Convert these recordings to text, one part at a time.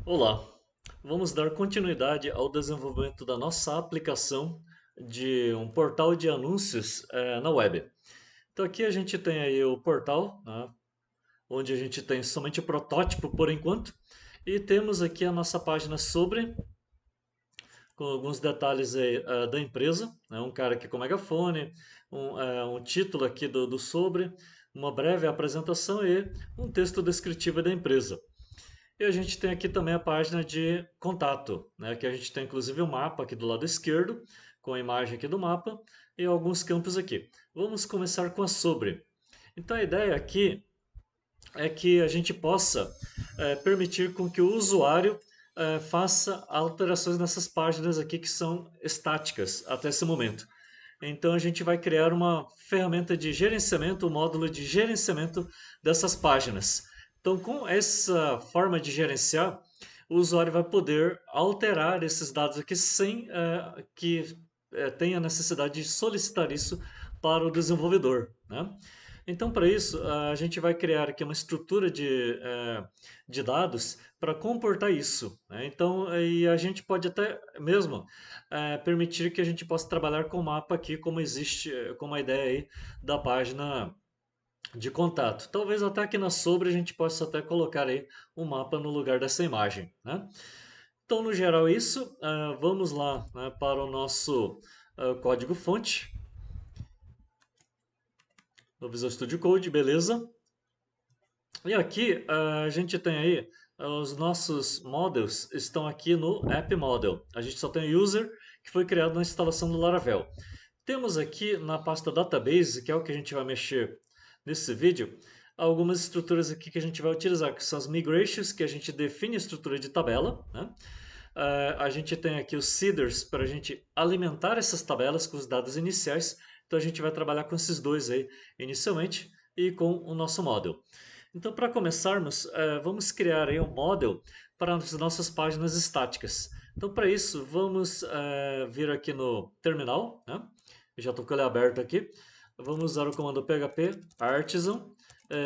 Olá, vamos dar continuidade ao desenvolvimento da nossa aplicação de um portal de anúncios na web. Então aqui a gente tem aí o portal, né, onde a gente tem somente o protótipo por enquanto, e temos aqui a nossa página sobre, com alguns detalhes aí, da empresa, né, um cara aqui com megafone, um título aqui do sobre, uma breve apresentação e um texto descritivo da empresa. E a gente tem aqui também a página de contato, né? Que a gente tem inclusive o mapa aqui do lado esquerdo, com a imagem aqui do mapa e alguns campos aqui. Vamos começar com a sobre. Então a ideia aqui é que a gente possa permitir com que o usuário faça alterações nessas páginas aqui que são estáticas até esse momento. Então a gente vai criar uma ferramenta de gerenciamento, um módulo de gerenciamento dessas páginas. Então, com essa forma de gerenciar, o usuário vai poder alterar esses dados aqui sem que tenha necessidade de solicitar isso para o desenvolvedor, né? Então, para isso, a gente vai criar aqui uma estrutura de dados para comportar isso, né? Então, e a gente pode até mesmo permitir que a gente possa trabalhar com o mapa aqui, como existe, como a ideia aí da página de contato. Talvez até aqui na sobre a gente possa até colocar aí um mapa no lugar dessa imagem, né? Então, no geral, é isso. Vamos lá, né, para o nosso código-fonte do Visual Studio Code, beleza? E aqui a gente tem aí os nossos models estão aqui no App Model. A gente só tem o user que foi criado na instalação do Laravel. Temos aqui na pasta Database, que é o que a gente vai mexer nesse vídeo, algumas estruturas aqui que a gente vai utilizar, que são as migrations, que a gente define a estrutura de tabela, né? A gente tem aqui os seeders para a gente alimentar essas tabelas com os dados iniciais. Então a gente vai trabalhar com esses dois aí inicialmente e com o nosso model. Então, para começarmos, vamos criar aí um model para as nossas páginas estáticas. Então, para isso, vamos vir aqui no terminal, né? Eu já estou com ele aberto aqui. Vamos usar o comando php artisan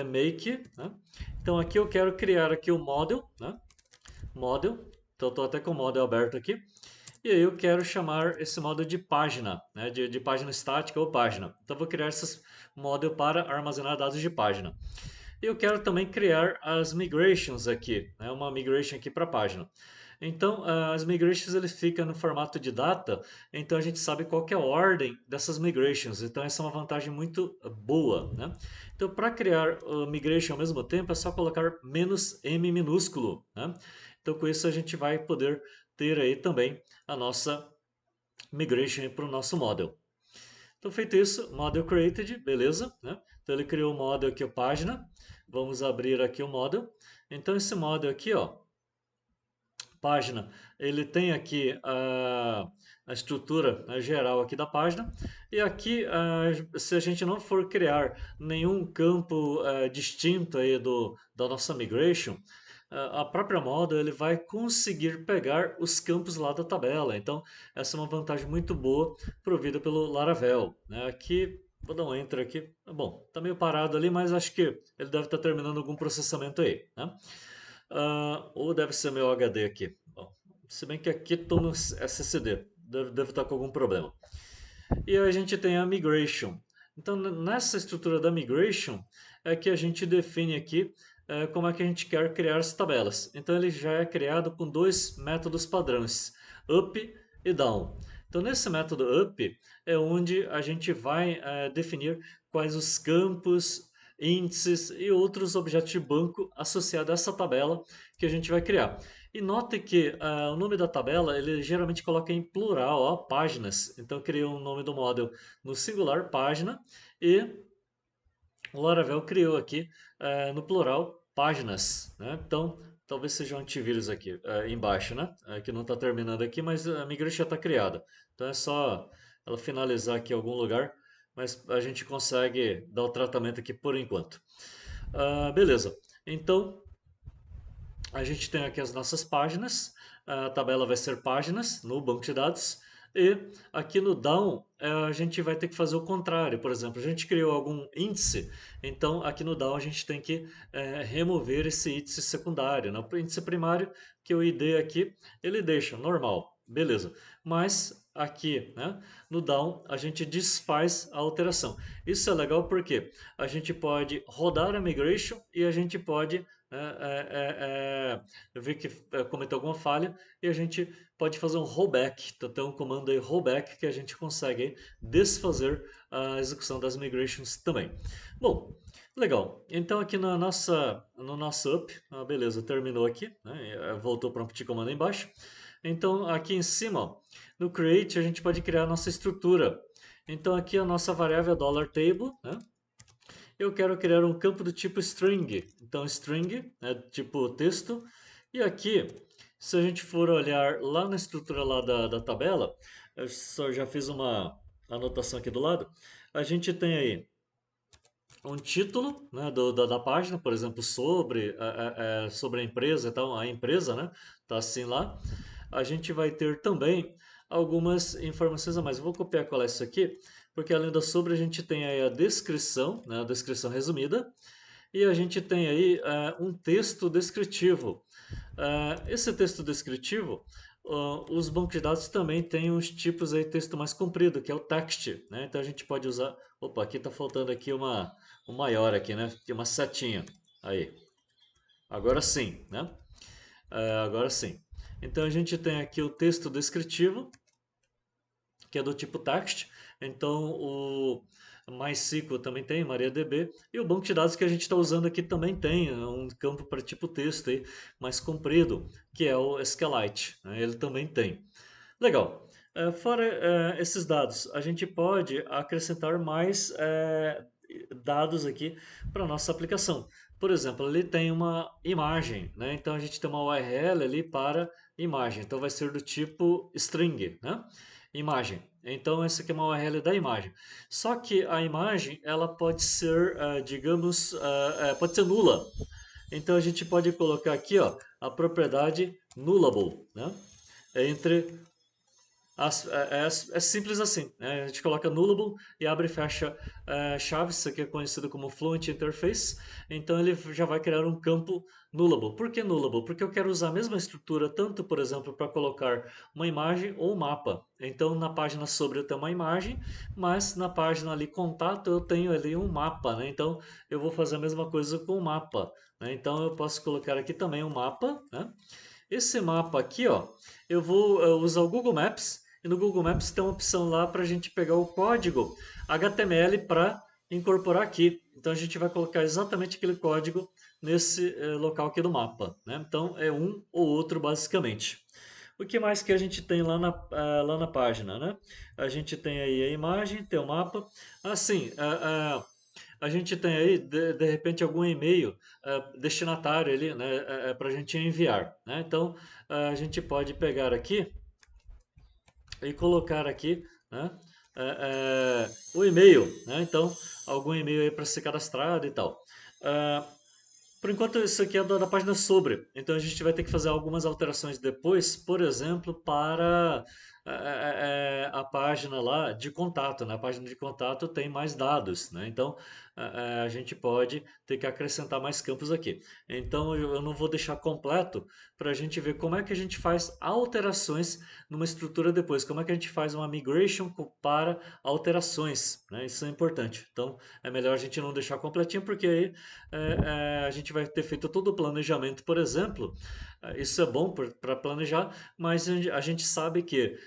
make, né? Então, aqui eu quero criar aqui o model, né? Model. Então, estou até com o model aberto aqui. E aí eu quero chamar esse model de página, né? De página estática ou página. Então, vou criar esse model para armazenar dados de página. E eu quero também criar as migrations aqui, né? Uma migration aqui para a página. Então, as migrations ele fica no formato de data, então a gente sabe qual que é a ordem dessas migrations. Então, essa é uma vantagem muito boa, né? Então, para criar migration ao mesmo tempo, é só colocar "-m" minúsculo, né? Então, com isso a gente vai poder ter aí também a nossa migration para o nosso model. Então, feito isso, model created, beleza, né? Então, ele criou o model aqui, a página. Vamos abrir aqui o model. Então, esse model aqui, ó, página, ele tem aqui a estrutura, né, geral aqui da página. E aqui, se a gente não for criar nenhum campo distinto aí da nossa migration, a própria model ele vai conseguir pegar os campos lá da tabela. Então, essa é uma vantagem muito boa provida pelo Laravel, né? Aqui, vou dar um enter aqui. Bom, tá meio parado ali, mas acho que ele deve estar terminando algum processamento aí, né? Ou deve ser meu HD aqui. Bom, se bem que aqui estou no SSD, deve estar com algum problema. E a gente tem a migration. Então, nessa estrutura da migration, é que a gente define aqui como é que a gente quer criar as tabelas. Então, ele já é criado com dois métodos padrões, up e down. Então, nesse método up é onde a gente vai definir quais os campos, índices e outros objetos de banco associados a essa tabela que a gente vai criar. E note que o nome da tabela ele geralmente coloca em plural, ó, páginas. Então eu criei o nome do model no singular, página, e o Laravel criou aqui no plural, páginas, né? Então talvez seja um antivírus aqui embaixo, né? Que não está terminando aqui, mas a migração já está criada. Então é só ela finalizar aqui em algum lugar, mas a gente consegue dar o tratamento aqui por enquanto. Beleza. Então a gente tem aqui as nossas páginas. A tabela vai ser páginas no banco de dados. E aqui no down, a gente vai ter que fazer o contrário. Por exemplo, a gente criou algum índice, então aqui no down a gente tem que remover esse índice secundário, né? O índice primário, que o ID aqui, ele deixa normal, beleza. Mas aqui, né, no down, a gente desfaz a alteração. Isso é legal porque a gente pode rodar a migration e a gente pode ver que cometeu alguma falha e a gente pode fazer um rollback. Então tem um comando aí rollback que a gente consegue desfazer a execução das migrations também. Bom, legal. Então aqui no nosso up, beleza, terminou aqui, né? Voltou para um petit comando embaixo. Então aqui em cima, ó, no create a gente pode criar a nossa estrutura. Então aqui a nossa variável é $table, né? Eu quero criar um campo do tipo string. Então, string é tipo texto. E aqui, se a gente for olhar lá na estrutura lá da tabela, eu só já fiz uma anotação aqui do lado. A gente tem aí um título, né, da página, por exemplo, sobre a empresa e tal, a empresa, né, tá assim lá. A gente vai ter também algumas informações a mais. Eu vou copiar e colar isso aqui, porque além da sobre a gente tem aí a descrição, né, a descrição resumida, e a gente tem aí um texto descritivo. Esse texto descritivo, os bancos de dados também têm uns tipos aí de texto mais comprido, que é o text, né? Então a gente pode usar. Opa, aqui está faltando aqui um maior aqui, né? Tem uma setinha. Aí. Agora sim, né? Agora sim. Então a gente tem aqui o texto descritivo, que é do tipo text. Então o MySQL também tem, MariaDB, e o banco de dados que a gente está usando aqui também tem um campo para tipo texto aí, mais comprido, que é o SQLite, né? Ele também tem. Legal. Fora esses dados, a gente pode acrescentar mais dados aqui para nossa aplicação. Por exemplo, ali tem uma imagem, né? Então a gente tem uma URL ali para imagem. Então vai ser do tipo string, né? Imagem. Então essa aqui é uma URL da imagem. Só que a imagem ela pode ser, digamos, pode ser nula. Então a gente pode colocar aqui, ó, a propriedade nullable, né? Entre é simples assim, né? A gente coloca nullable e abre e fecha chaves, isso aqui é conhecido como Fluent Interface, então ele já vai criar um campo nullable. Por que nullable? Porque eu quero usar a mesma estrutura tanto, por exemplo, para colocar uma imagem ou um mapa. Então na página sobre eu tenho uma imagem, mas na página ali contato eu tenho ali um mapa, né? Então eu vou fazer a mesma coisa com o mapa, né? Então eu posso colocar aqui também um mapa, né? Esse mapa aqui, ó, eu vou usar o Google Maps e no Google Maps tem uma opção lá para a gente pegar o código HTML para incorporar aqui. Então a gente vai colocar exatamente aquele código nesse local aqui do mapa, né? Então é um ou outro basicamente. O que mais que a gente tem lá na página, né? A gente tem aí a imagem, tem o mapa. Assim, a gente tem aí, de repente, algum e-mail destinatário ali, né, para a gente enviar, né? Então, a gente pode pegar aqui e colocar aqui, né, o e-mail, né? Então, algum e-mail aí para ser cadastrado e tal. Ah, por enquanto, isso aqui é da página sobre. Então, a gente vai ter que fazer algumas alterações depois, por exemplo, para a página lá de contato. Na página de contato tem mais dados, né? Então, a gente pode ter que acrescentar mais campos aqui. Então, eu não vou deixar completo para a gente ver como é que a gente faz alterações numa estrutura depois. Como é que a gente faz uma migration para alterações, né? Isso é importante. Então, é melhor a gente não deixar completinho, porque aí a gente vai ter feito todo o planejamento, por exemplo. Isso é bom para planejar, mas a gente sabe que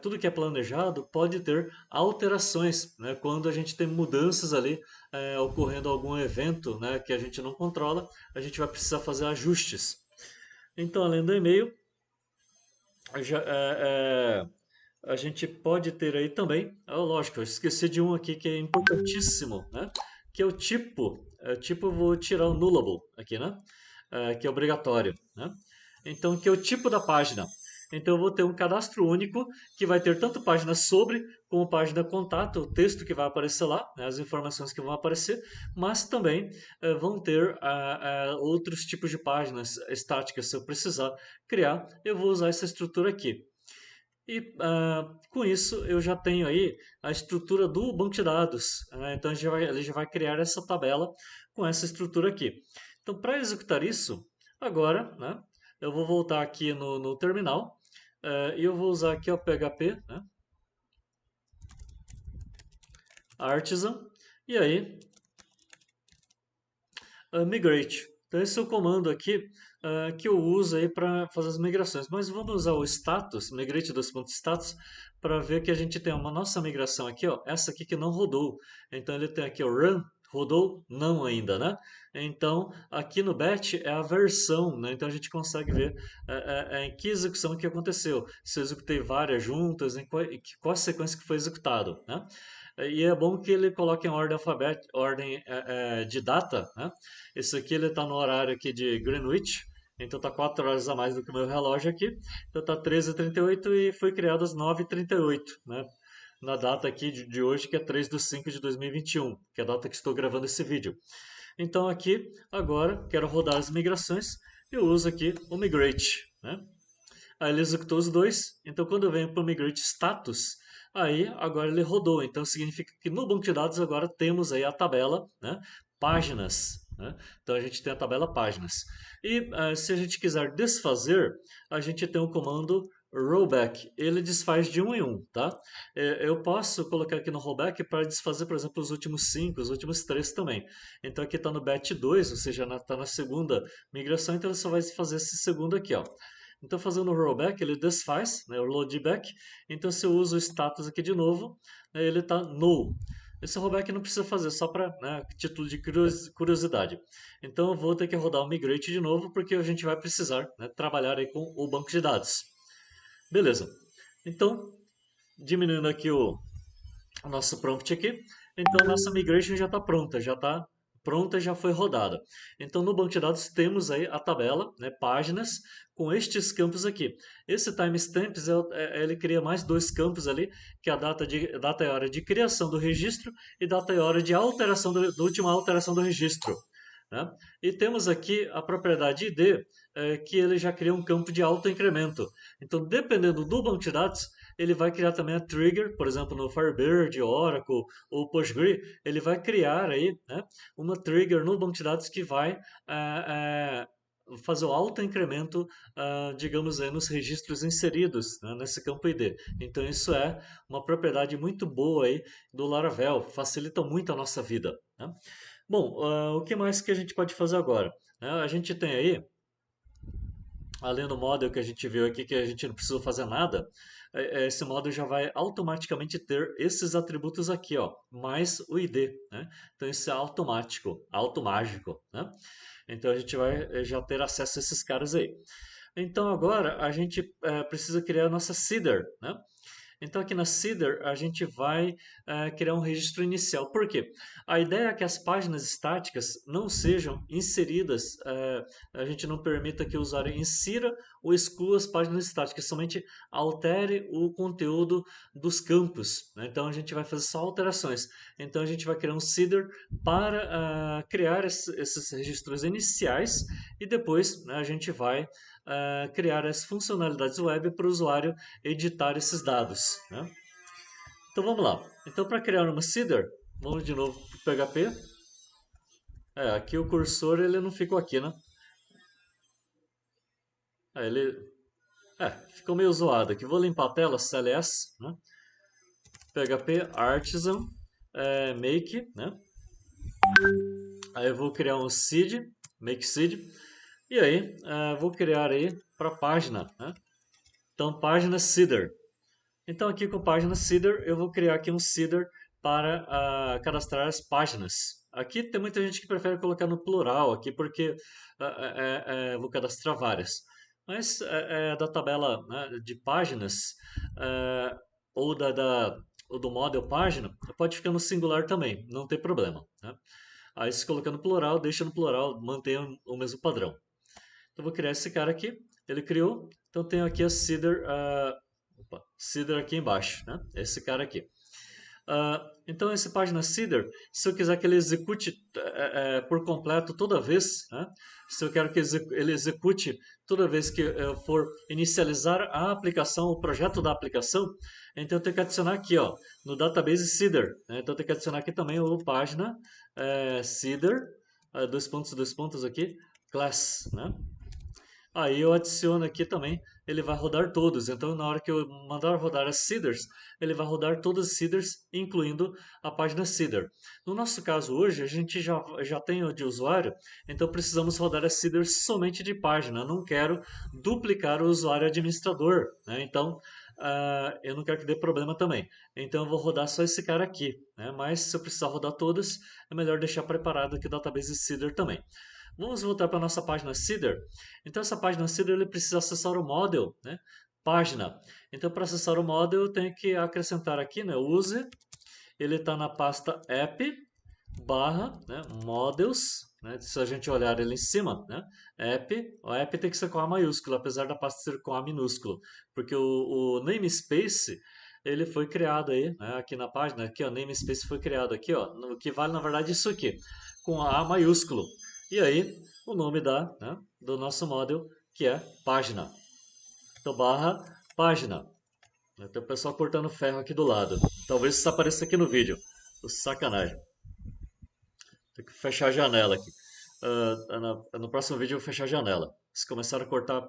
tudo que é planejado pode ter alterações, né? Quando a gente tem mudanças ali ocorrendo algum evento, né, que a gente não controla, a gente vai precisar fazer ajustes. Então, além do e-mail, já, a gente pode ter aí também, lógico, eu esqueci de um aqui que é importantíssimo, né? Que é o tipo. Tipo, eu vou tirar o nullable aqui, né? Que é obrigatório, né? Então, que é o tipo da página. Então, eu vou ter um cadastro único que vai ter tanto página sobre como página contato, o texto que vai aparecer lá, né, as informações que vão aparecer, mas também vão ter outros tipos de páginas estáticas. Se eu precisar criar, eu vou usar essa estrutura aqui. E com isso eu já tenho aí a estrutura do banco de dados, né? Então ele já vai criar essa tabela com essa estrutura aqui. Então para executar isso, agora, né, eu vou voltar aqui no terminal e eu vou usar aqui o PHP, né, Artisan, e aí migrate. Então esse é o comando aqui que eu uso aí para fazer as migrações. Mas vamos usar o status, migrate dos pontos status, para ver que a gente tem uma nossa migração aqui, ó, essa aqui que não rodou. Então ele tem aqui o run, rodou, não ainda, né? Então aqui no batch é a versão, né? Então a gente consegue ver em que execução que aconteceu. Se eu executei várias juntas, em qual sequência que foi executado, né? E é bom que ele coloque em ordem alfabética, ordem de data, né? Esse aqui ele está no horário aqui de Greenwich, então está 4 horas a mais do que o meu relógio aqui. Então está 13h38 e foi criado às 9h38, né? Na data aqui de hoje, que é 3/5/2021, que é a data que estou gravando esse vídeo. Então aqui, agora, quero rodar as migrações, eu uso aqui o migrate, né? Aí ele executou os dois. Então, quando eu venho para o migrate status, aí agora ele rodou. Então, significa que no banco de dados agora temos aí a tabela, né, páginas. Né? Então, a gente tem a tabela páginas. E se a gente quiser desfazer, a gente tem o comando rollback. Ele desfaz de um em um, tá? Eu posso colocar aqui no rollback para desfazer, por exemplo, os últimos 5, os últimos 3 também. Então, aqui está no batch 2, ou seja, está na segunda migração, então ele só vai fazer esse segundo aqui, ó. Então, fazendo o rollback, ele desfaz, né, o loadback. Então, se eu uso o status aqui de novo, né, ele está null. Esse rollback não precisa fazer, só para, né, título de curiosidade. Então, eu vou ter que rodar o migrate de novo, porque a gente vai precisar, né, trabalhar aí com o banco de dados. Beleza. Então, diminuindo aqui o nosso prompt aqui. Então, a nossa migration já está pronta, já foi rodada. Então, no banco de dados temos aí a tabela, né, páginas, com estes campos aqui. Esse timestamps, ele cria mais dois campos ali, que é a data e hora de criação do registro e data e hora de alteração da última alteração do registro. Né? E temos aqui a propriedade ID, que ele já cria um campo de autoincremento. Então, dependendo do banco de dados, ele vai criar também a trigger, por exemplo, no Firebird, Oracle ou Postgre, ele vai criar aí, né, uma trigger no banco de dados que vai fazer o autoincremento, digamos aí, nos registros inseridos, né, nesse campo ID. Então isso é uma propriedade muito boa aí do Laravel, facilita muito a nossa vida. Né? Bom, o que mais que a gente pode fazer agora? A gente tem aí, além do model que a gente viu aqui, que a gente não precisou fazer nada, esse model já vai automaticamente ter esses atributos aqui, ó, mais o ID, né? Então isso é automático, automágico, né? Então a gente vai já ter acesso a esses caras aí. Então agora a gente precisa criar a nossa seeder, né? Então aqui na Seeder a gente vai criar um registro inicial. Por quê? A ideia é que as páginas estáticas não sejam inseridas, a gente não permita que o usuário insira ou exclua as páginas estáticas, somente altere o conteúdo dos campos. Né? Então a gente vai fazer só alterações. Então a gente vai criar um Seeder para criar esses registros iniciais e depois, né, a gente vai criar as funcionalidades web para o usuário editar esses dados. Né? Então vamos lá. Então para criar uma seeder, vamos de novo para o PHP. Aqui o cursor ele não ficou aqui, né? Ele ficou meio zoado aqui. Vou limpar a tela, CLS, né? PHP Artisan make, né? Aí eu vou criar um seed, make seed. E aí vou criar aí para página, né? Então página seeder. Então aqui com página seeder, eu vou criar aqui um seeder para cadastrar as páginas. Aqui tem muita gente que prefere colocar no plural aqui, porque vou cadastrar várias. Mas da tabela, né, de páginas, ou ou do model página, pode ficar no singular também, não tem problema. Né? Aí se colocar no plural, deixa no plural, mantém o mesmo padrão. Então vou criar esse cara aqui, ele criou, então tenho aqui a seeder, seeder aqui embaixo, né? Esse cara aqui. Então, esse página seeder, se eu quiser que ele execute por completo toda vez, né? Se eu quero que ele execute toda vez que eu for inicializar a aplicação, o projeto da aplicação, então eu tenho que adicionar aqui, ó, no database seeder, né? Então eu tenho que adicionar aqui também o página seeder, dois pontos aqui, class, né? Aí eu adiciono aqui também, ele vai rodar todos. Então, na hora que eu mandar rodar as seeders, ele vai rodar todas as seeders, incluindo a página seeder. No nosso caso hoje, a gente já tem o de usuário, então precisamos rodar as seeders somente de página. Eu não quero duplicar o usuário administrador, né? Então, eu não quero que dê problema também. Então, eu vou rodar só esse cara aqui, né? Mas se eu precisar rodar todas, é melhor deixar preparado aqui o database seeder também. Vamos voltar para a nossa página Seeder. Então, essa página Seeder ele precisa acessar o model, né? Página. Então, para acessar o model, eu tenho que acrescentar aqui, né? Use. Ele está na pasta app barra, né? Models. Né? Se a gente olhar ele em cima, né? App. O app tem que ser com A maiúsculo, apesar da pasta ser com A minúsculo. Porque o namespace ele foi criado aí, né? Aqui na página, aqui ó, namespace foi criado aqui, ó, no que vale na verdade isso aqui, com A maiúsculo. E aí, o nome do nosso model, que é página. Então, barra página. Tem o pessoal cortando ferro aqui do lado. Talvez isso apareça aqui no vídeo. Sacanagem. Tem que fechar a janela aqui. No próximo vídeo eu vou fechar a janela. Se começaram a cortar.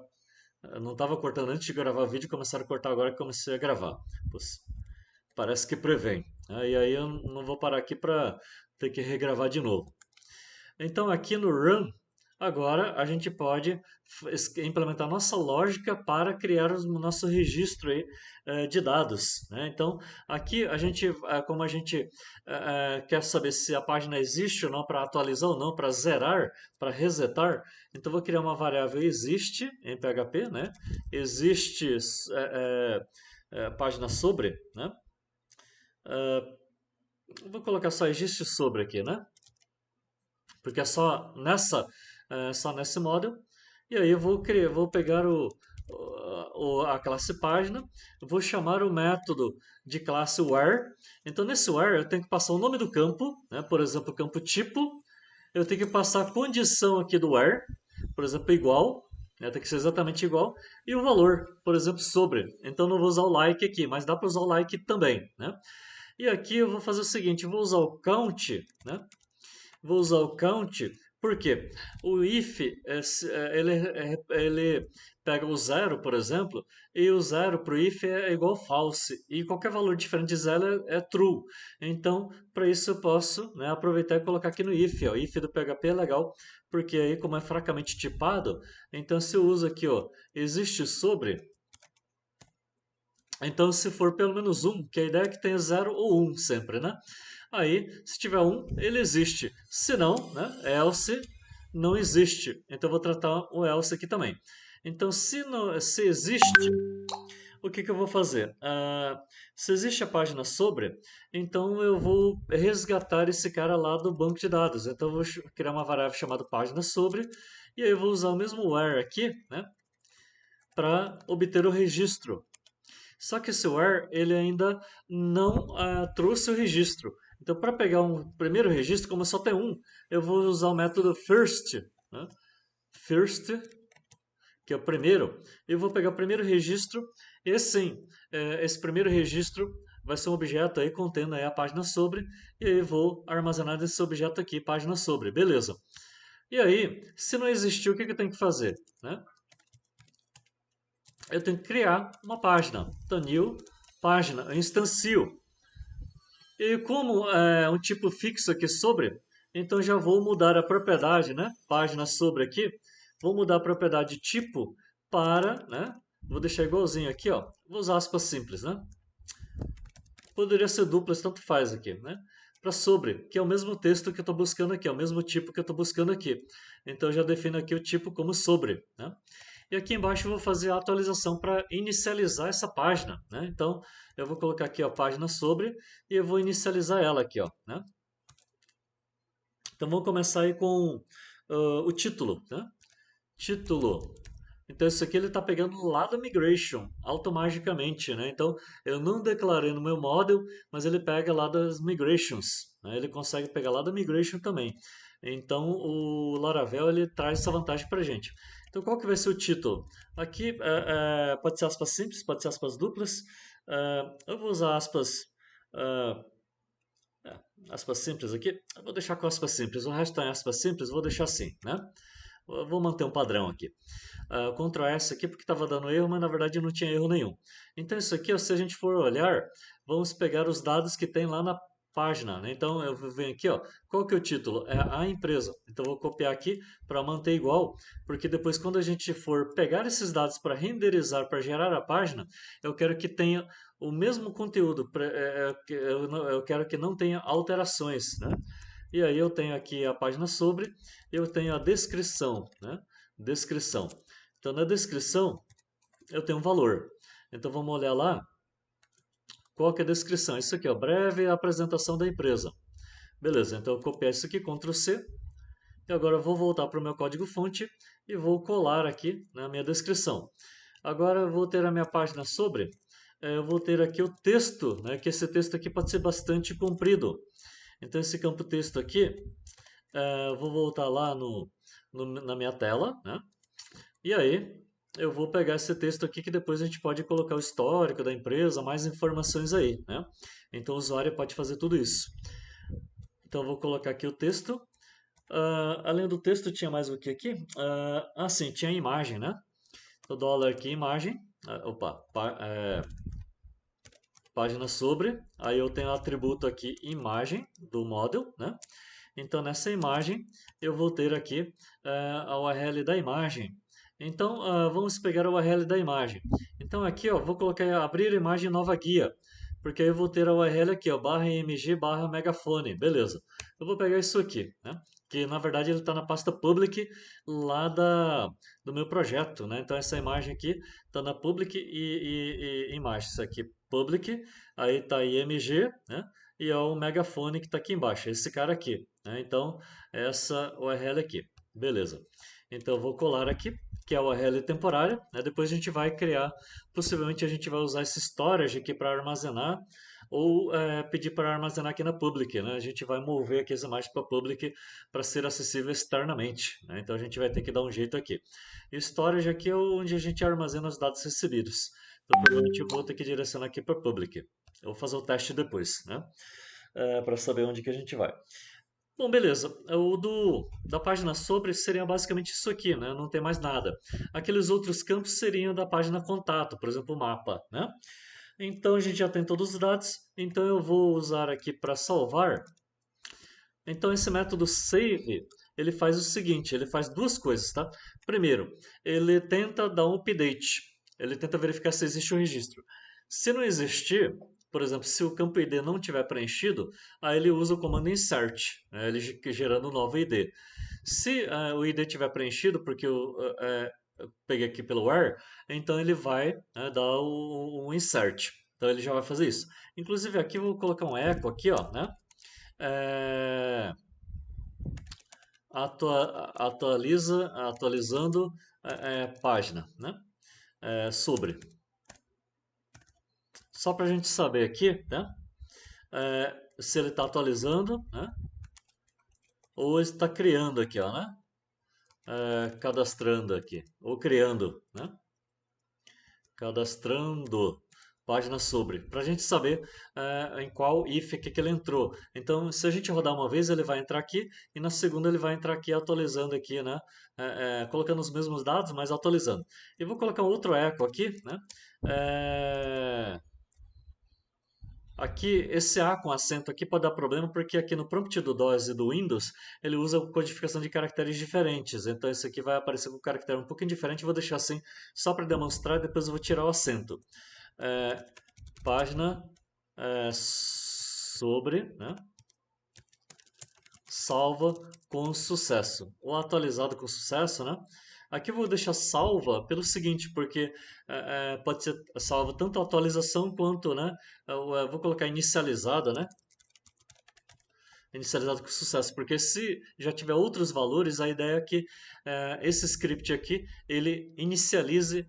Eu não estava cortando antes de gravar o vídeo, começaram a cortar agora que comecei a gravar. Pois, parece que prevém. E aí eu não vou parar aqui para ter que regravar de novo. Então aqui no Run, agora a gente pode implementar nossa lógica para criar o nosso registro aí, de dados, né? Então aqui a gente, como a gente quer saber se a página existe ou não para atualizar ou não, para zerar, para resetar, então vou criar uma variável existe em PHP, né? Existe página sobre, né? Vou colocar só existe sobre aqui, né? Porque é só nesse model. E aí eu vou pegar a classe página, vou chamar o método de classe where. Então nesse where eu tenho que passar o nome do campo, né? Por exemplo, o campo tipo. Eu tenho que passar a condição aqui do where, por exemplo, igual, né? Tem que ser exatamente igual. E o valor, por exemplo, sobre. Então não vou usar o like aqui, mas dá para usar o like também, né? E aqui eu vou fazer o seguinte, eu vou usar o count, né? Vou usar o count, porque o if ele pega o zero, por exemplo, e o zero para o if é igual false, e qualquer valor diferente de zero é true. Então, para isso eu posso, né, aproveitar e colocar aqui no if. Ó. O if do PHP é legal, porque aí como é fracamente tipado, então se eu uso aqui, ó, existe sobre, então se for pelo menos um, que a ideia é que tenha 0 ou 1 sempre, né? Aí, se tiver um, ele existe. Se não, né, else não existe. Então, eu vou tratar o else aqui também. Então, se existe, o que eu vou fazer? Se existe a página sobre, então eu vou resgatar esse cara lá do banco de dados. Então, eu vou criar uma variável chamada página sobre, e aí eu vou usar o mesmo where aqui, né, para obter o registro. Só que esse where ele ainda não trouxe o registro. Então, para pegar um primeiro registro, como só tem um, eu vou usar o método first, né? First, que é o primeiro. Eu vou pegar o primeiro registro e sim, esse primeiro registro vai ser um objeto aí contendo aí a página sobre, e aí vou armazenar esse objeto aqui, página sobre, beleza. E aí, se não existir, o que eu tenho que fazer? Né? Eu tenho que criar uma página. Então, new página, eu instancio. E como é um tipo fixo aqui sobre, então já vou mudar a propriedade, né? Página sobre aqui. Vou mudar a propriedade tipo para, né? Vou deixar igualzinho aqui, ó. Vou usar aspas simples, né? Poderia ser duplas, tanto faz aqui, né? Para sobre, que é o mesmo texto que eu estou buscando aqui, é o mesmo tipo que eu estou buscando aqui. Então eu já defino aqui o tipo como sobre, né? E aqui embaixo eu vou fazer a atualização para inicializar essa página, né? Então eu vou colocar aqui a página sobre e eu vou inicializar ela aqui, ó, né? Então vamos começar aí com o título, né? Título Então isso aqui ele está pegando lá da migration, automaticamente, né? Então eu não declarei no meu model, mas ele pega lá das migrations, né? Ele consegue pegar lá da migration também. Então o Laravel ele traz essa vantagem para a gente. Então qual que vai ser o título? Aqui pode ser aspas simples, pode ser aspas duplas. Eu vou usar aspas, ah, aspas simples aqui. Eu vou deixar com aspas simples. O resto tá em aspas simples, vou deixar assim, né? Eu vou manter um padrão aqui. Ctrl S aqui porque estava dando erro, mas na verdade não tinha erro nenhum. Então isso aqui, se a gente for olhar, vamos pegar os dados que tem lá na página, né? Então eu venho aqui, ó, qual que é o título? É a empresa. Então eu vou copiar aqui para manter igual, porque depois quando a gente for pegar esses dados para renderizar, para gerar a página, eu quero que tenha o mesmo conteúdo, eu quero que não tenha alterações, né? E aí eu tenho aqui a página sobre, eu tenho a descrição, né? Descrição. Então na descrição eu tenho um valor. Então vamos olhar lá qual que é a descrição. Isso aqui, ó, breve apresentação da empresa. Beleza, então eu copiar isso aqui, Ctrl C. E agora eu vou voltar para o meu código-fonte e vou colar aqui na minha descrição. Agora eu vou ter a minha página sobre, eu vou ter aqui o texto, né, que esse texto aqui pode ser bastante comprido. Então esse campo texto aqui, eu vou voltar lá na minha tela, né? E aí eu vou pegar esse texto aqui que depois a gente pode colocar o histórico da empresa, mais informações aí, né? Então o usuário pode fazer tudo isso. Então eu vou colocar aqui o texto. Além do texto, tinha mais o que aqui? Sim, tinha imagem, né? O dólar aqui, imagem. Página sobre. Aí eu tenho o atributo aqui, imagem, do model, né? Então nessa imagem eu vou ter aqui a URL da imagem. Então vamos pegar a URL da imagem. Então aqui ó, vou colocar abrir imagem nova guia. Porque aí eu vou ter a URL aqui, ó, /img /megafone. Beleza. Eu vou pegar isso aqui, né? Que na verdade ele está na pasta public lá do meu projeto, né? Então essa imagem aqui está na public e imagem. Isso aqui public, aí está img, né? E é o megafone que está aqui embaixo, esse cara aqui, né? Então essa URL aqui, beleza. Então eu vou colar aqui, que é a URL temporária, né? Depois a gente vai criar, possivelmente a gente vai usar esse storage aqui para armazenar, ou pedir para armazenar aqui na public, né? A gente vai mover aqui as imagens para public para ser acessível externamente, né? Então a gente vai ter que dar um jeito aqui. E o storage aqui é onde a gente armazena os dados recebidos. Então provavelmente eu vou ter que direcionar aqui para public. Eu vou fazer o teste depois, né? Para saber onde que a gente vai. Bom, beleza. Da página sobre seria basicamente isso aqui, né? Não tem mais nada. Aqueles outros campos seriam da página contato, por exemplo, o mapa, né? Então a gente já tem todos os dados. Então eu vou usar aqui para salvar. Então esse método save, ele faz o seguinte, ele faz duas coisas, tá? Primeiro, ele tenta dar um update. Ele tenta verificar se existe um registro. Se não existir, por exemplo, se o campo ID não tiver preenchido, aí ele usa o comando insert, né, ele gerando um novo ID. Se o ID tiver preenchido, porque eu peguei aqui pelo where, então ele vai dar um insert. Então ele já vai fazer isso. Inclusive aqui eu vou colocar um echo aqui, ó, né? É, atualizando página, né? Sobre. Só para a gente saber aqui, né? Se ele está atualizando, né? Ou está criando aqui, ó, né? Cadastrando aqui, ou criando, né? Cadastrando página sobre, para a gente saber em qual if que ele entrou. Então, se a gente rodar uma vez, ele vai entrar aqui, e na segunda ele vai entrar aqui atualizando aqui, né? Colocando os mesmos dados, mas atualizando. E vou colocar outro echo aqui, né? Aqui, esse A com acento aqui pode dar problema, porque aqui no prompt do DOS e do Windows, ele usa codificação de caracteres diferentes. Então, esse aqui vai aparecer com um caractere um pouquinho diferente. Vou deixar assim, só para demonstrar, depois eu vou tirar o acento. Página sobre, né? Salva com sucesso, ou atualizado com sucesso, né? Aqui eu vou deixar salva pelo seguinte, porque pode ser salva tanto a atualização quanto, né? Vou colocar inicializada, né? inicializado com sucesso, porque se já tiver outros valores, a ideia é que esse script aqui, ele inicialize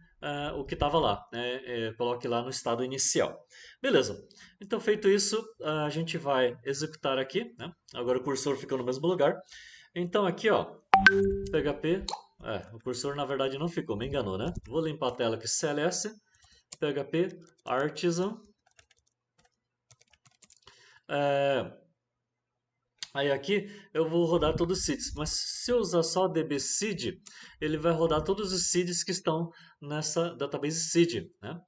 o que estava lá, né? Coloque lá no estado inicial. Beleza, então feito isso, a gente vai executar aqui, né? Agora o cursor fica no mesmo lugar. Então aqui, ó, PHP, o cursor na verdade não ficou, me enganou, né? Vou limpar a tela aqui, CLS, PHP, Artisan, aí aqui eu vou rodar todos os seeds, mas se eu usar só dbseed, ele vai rodar todos os seeds que estão nessa database seed, né?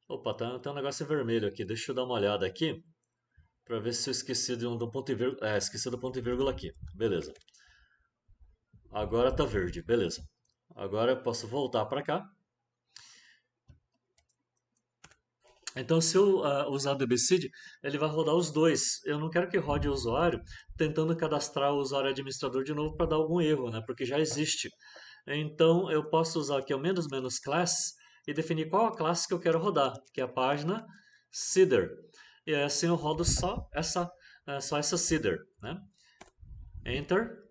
Opa, tem um negócio vermelho aqui, deixa eu dar uma olhada aqui, para ver se eu esqueci do ponto e vírgula, esqueci do ponto e vírgula aqui, beleza. Agora tá verde, beleza. Agora eu posso voltar para cá. Então, se eu usar o dbseed, ele vai rodar os dois. Eu não quero que rode o usuário tentando cadastrar o usuário administrador de novo para dar algum erro, né? Porque já existe. Então, eu posso usar aqui o menos menos class e definir qual a classe que eu quero rodar, que é a página seeder. E assim eu rodo só essa seeder, né? Enter.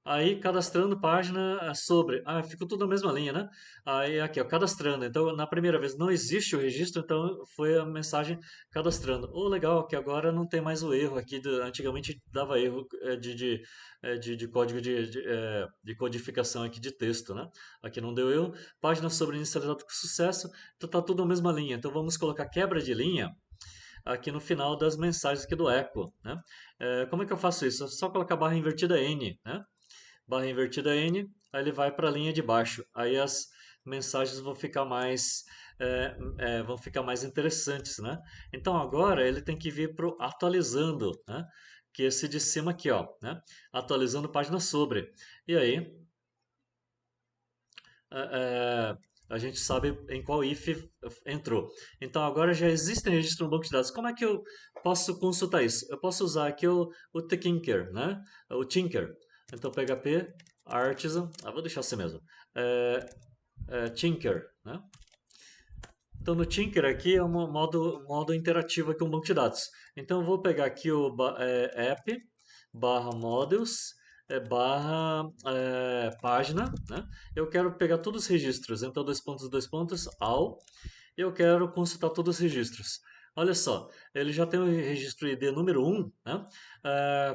Aí, cadastrando página sobre. Ficou tudo na mesma linha, né? Aí, aqui, ó, cadastrando. Então, na primeira vez não existe o registro, então foi a mensagem cadastrando. Legal, que agora não tem mais o erro aqui. Antigamente dava erro de código de codificação aqui de texto, né? Aqui não deu erro. Página sobre inicializado com sucesso. Então, tá tudo na mesma linha. Então, vamos colocar quebra de linha aqui no final das mensagens aqui do echo, né? Como é que eu faço isso? É só colocar barra invertida N, né? Barra invertida N, aí ele vai para a linha de baixo. Aí as mensagens vão ficar mais interessantes, né? Então agora ele tem que vir para o atualizando, né? Que é esse de cima aqui, ó, né? Atualizando página sobre. E aí a gente sabe em qual if entrou. Então agora já existe registro no banco de dados. Como é que eu posso consultar isso? Eu posso usar aqui o Tinker, né? O Tinker. Então PHP Artisan, vou deixar assim mesmo. Tinker, né? Então no Tinker aqui é um modo interativo aqui um banco de dados. Então eu vou pegar aqui o app barra models barra página, né? Eu quero pegar todos os registros, então dois pontos, all, eu quero consultar todos os registros. Olha só, ele já tem o registro ID número 1, né?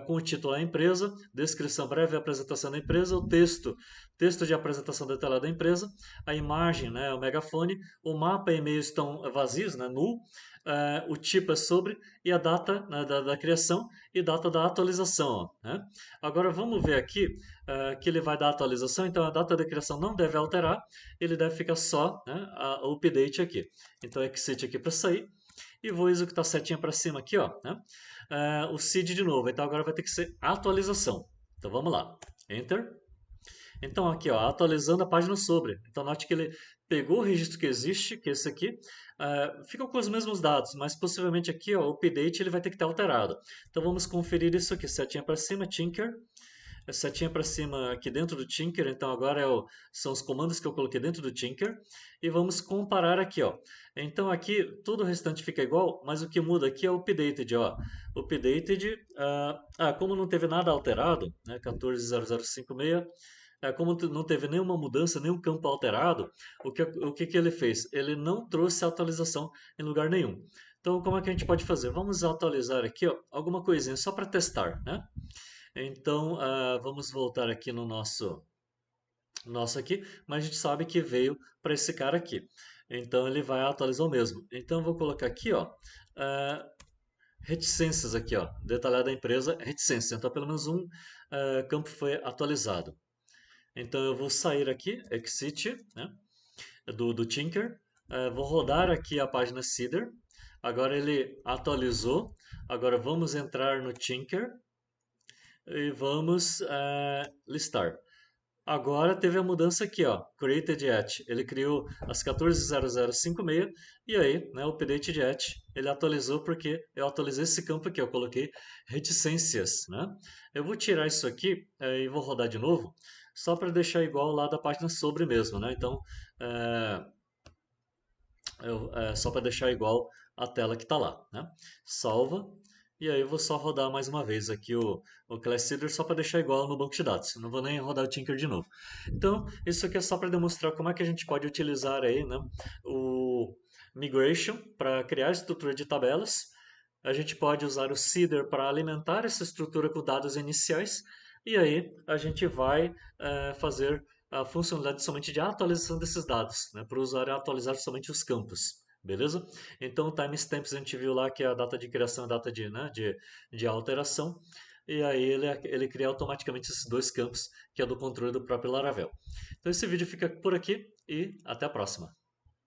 Com o título da empresa, descrição breve, apresentação da empresa, o texto de apresentação detalhada da empresa, a imagem, né, o megafone, o mapa e e-mail estão vazios, né, null, o tipo é sobre e a data, né, da criação e data da atualização. Ó, né? Agora vamos ver aqui que ele vai dar atualização, então a data da criação não deve alterar, ele deve ficar só, né, o update aqui. Então exit aqui para sair e vou executar a setinha para cima aqui, ó, né? O seed de novo, então agora vai ter que ser atualização. Então vamos lá, enter. Então aqui, ó, atualizando a página sobre. Então note que ele pegou o registro que existe, que é esse aqui, ficam com os mesmos dados, mas possivelmente aqui, ó, o update ele vai ter que estar alterado. Então vamos conferir isso aqui, setinha para cima, Tinker, setinha para cima aqui dentro do Tinker, então agora são os comandos que eu coloquei dentro do Tinker, e vamos comparar aqui, ó. Então aqui tudo o restante fica igual, mas o que muda aqui é o updated, ó. Updated, como não teve nada alterado, né, 140056, como não teve nenhuma mudança, nenhum campo alterado, o que ele fez? Ele não trouxe a atualização em lugar nenhum. Então, como é que a gente pode fazer? Vamos atualizar aqui, ó, alguma coisinha só para testar, né? Então, vamos voltar aqui no nosso aqui, mas a gente sabe que veio para esse cara aqui. Então, ele vai atualizar o mesmo. Então, eu vou colocar aqui, ó, reticências aqui, ó, detalhada da empresa, reticências. Então, pelo menos um campo foi atualizado. Então eu vou sair aqui, exit, né, do Tinker, vou rodar aqui a página Seeder, agora ele atualizou, agora vamos entrar no Tinker e vamos listar. Agora teve a mudança aqui, ó, created at, ele criou as 140056 e aí, né, o update de at, ele atualizou porque eu atualizei esse campo aqui, eu coloquei reticências, né? Eu vou tirar isso aqui e vou rodar de novo, só para deixar igual lá da página sobre mesmo, né? Então, só para deixar igual a tela que está lá, né? Salva E aí eu vou só rodar mais uma vez aqui o Class Seeder só para deixar igual no banco de dados. Não vou nem rodar o Tinker de novo. Então, isso aqui é só para demonstrar como é que a gente pode utilizar aí, né, o Migration para criar a estrutura de tabelas. A gente pode usar o Seeder para alimentar essa estrutura com dados iniciais. E aí a gente vai fazer a funcionalidade somente de atualização desses dados, né, para o usuário atualizar somente os campos. Beleza? Então, o timestamps a gente viu lá que é a data de criação e a data de alteração. E aí ele cria automaticamente esses dois campos, que é do controle do próprio Laravel. Então, esse vídeo fica por aqui e até a próxima.